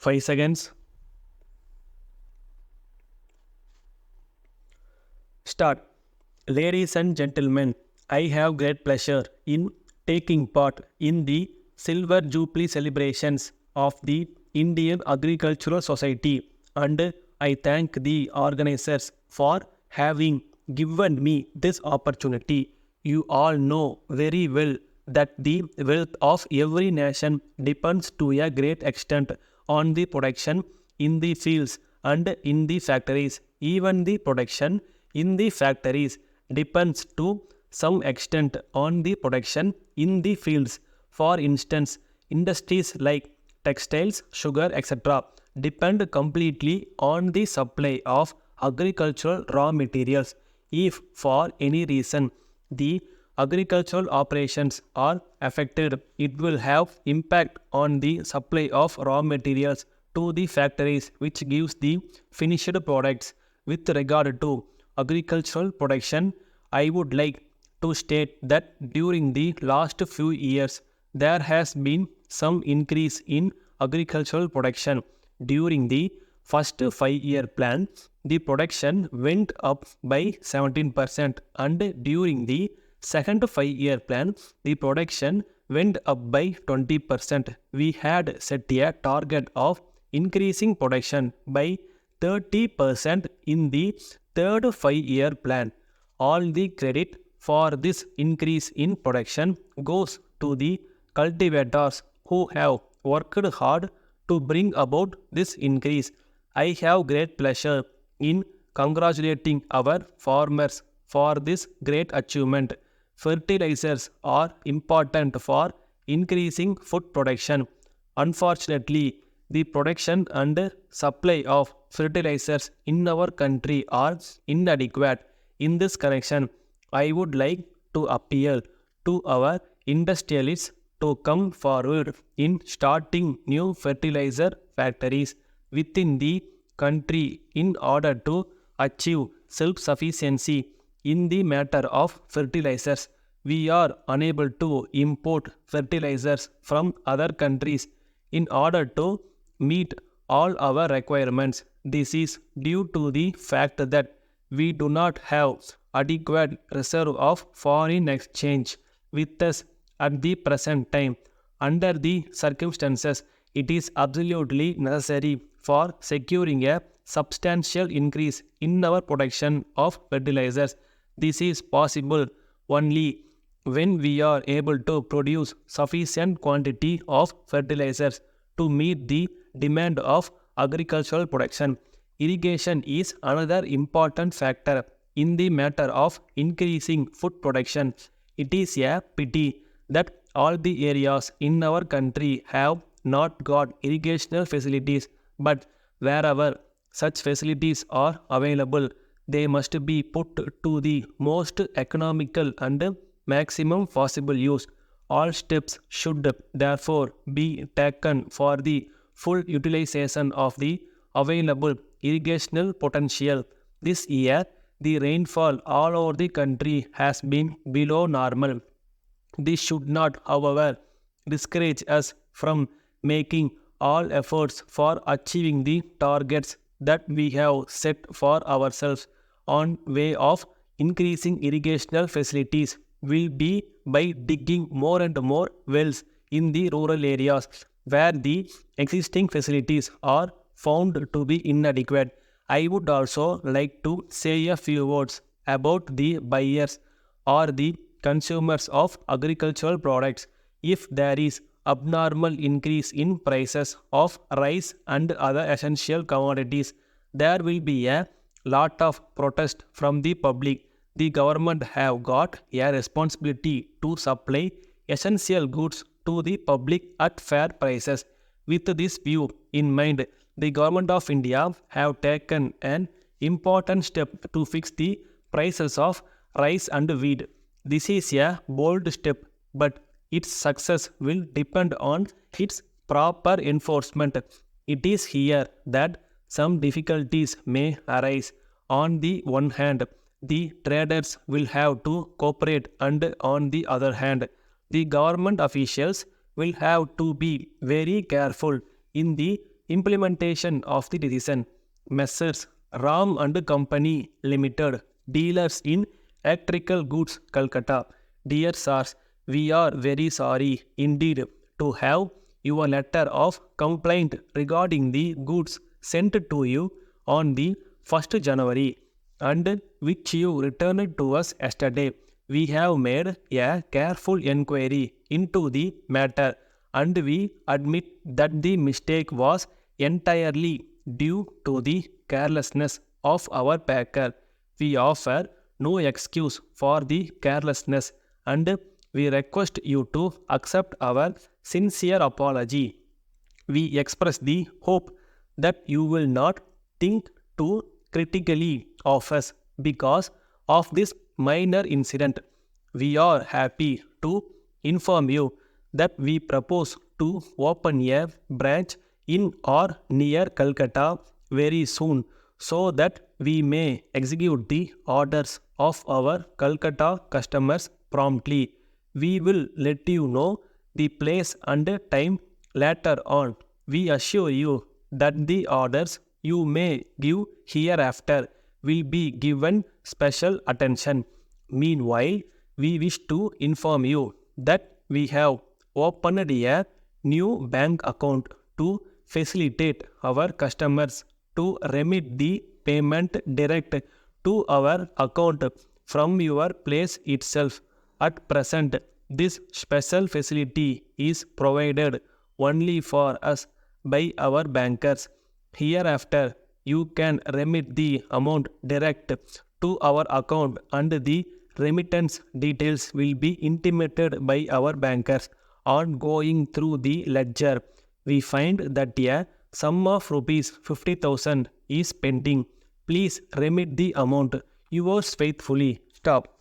5 seconds. Start. Ladies and gentlemen, I have great pleasure in taking part in the Silver Jubilee celebrations of the Indian Agricultural Society, and I thank the organizers for having given me this opportunity. You all know very well that the wealth of every nation depends to a great extent on the production in the fields and in the factories. Even the production in the factories depends to some extent on the production in the fields. For instance, industries like textiles, sugar, etc. depend completely on the supply of agricultural raw materials. If for any reason the agricultural operations are affected, it will have impact on the supply of raw materials to the factories, which gives the finished products. With regard to agricultural production, I would like to state that during the last few years, there has been some increase in agricultural production. During the first 5-year plan, the production went up by 17%, and during the second 5-year plan, the production went up by 20%. We had set a target of increasing production by 30% in the third 5-year plan. All the credit for this increase in production goes to the cultivators who have worked hard to bring about this increase. I have great pleasure in congratulating our farmers for this great achievement. Fertilizers are important for increasing food production. Unfortunately, the production and supply of fertilizers in our country are inadequate. In this connection, I would like to appeal to our industrialists to come forward in starting new fertilizer factories within the country in order to achieve self-sufficiency in the matter of fertilizers. We are unable to import fertilizers from other countries in order to meet all our requirements. This is due to the fact that we do not have adequate reserve of foreign exchange with us at the present time. Under the circumstances, it is absolutely necessary for securing a substantial increase in our production of fertilizers. This is possible only when we are able to produce sufficient quantity of fertilizers to meet the demand of agricultural production. Irrigation is another important factor in the matter of increasing food production. It is a pity that all the areas in our country have not got irrigational facilities, but wherever such facilities are available, they must be put to the most economical and maximum possible use. All steps should therefore be taken for the full utilization of the available irrigational potential. This year, the rainfall all over the country has been below normal. This should not, however, discourage us from making all efforts for achieving the targets that we have set for ourselves. On way of increasing irrigational facilities will be by digging more and more wells in the rural areas where the existing facilities are found to be inadequate. I would also like to say a few words about the buyers or the consumers of agricultural products. If there is abnormal increase in prices of rice and other essential commodities, there will be a lot of protest from the public. The government have got a responsibility to supply essential goods to the public at fair prices. With this view in mind, the government of India have taken an important step to fix the prices of rice and wheat. This is a bold step, but its success will depend on its proper enforcement. It is here that some difficulties may arise. On the one hand, the traders will have to cooperate, and on the other hand, the government officials will have to be very careful in the implementation of the decision. Messrs. Ram and Company Limited, dealers in electrical goods, Calcutta. Dear sirs, we are very sorry indeed to have your letter of complaint regarding the goods sent to you on the 1st January and which you returned to us yesterday. We have made a careful inquiry into the matter and we admit that the mistake was entirely due to the carelessness of our packer. We offer no excuse for the carelessness and we request you to accept our sincere apology. We express the hope that you will not think too critically of us because of this minor incident. We are happy to inform you that we propose to open a branch in or near Calcutta very soon so that we may execute the orders of our Calcutta customers promptly. We will let you know the place and time later on. We assure you that the orders you may give hereafter will be given special attention. Meanwhile, we wish to inform you that we have opened a new bank account to facilitate our customers to remit the payment direct to our account from your place itself. At present, this special facility is provided only for us by our bankers. Hereafter, you can remit the amount direct to our account and the remittance details will be intimated by our bankers on going through the ledger. We find that a sum of rupees 50,000 is pending. Please remit the amount. Yours faithfully. Stop.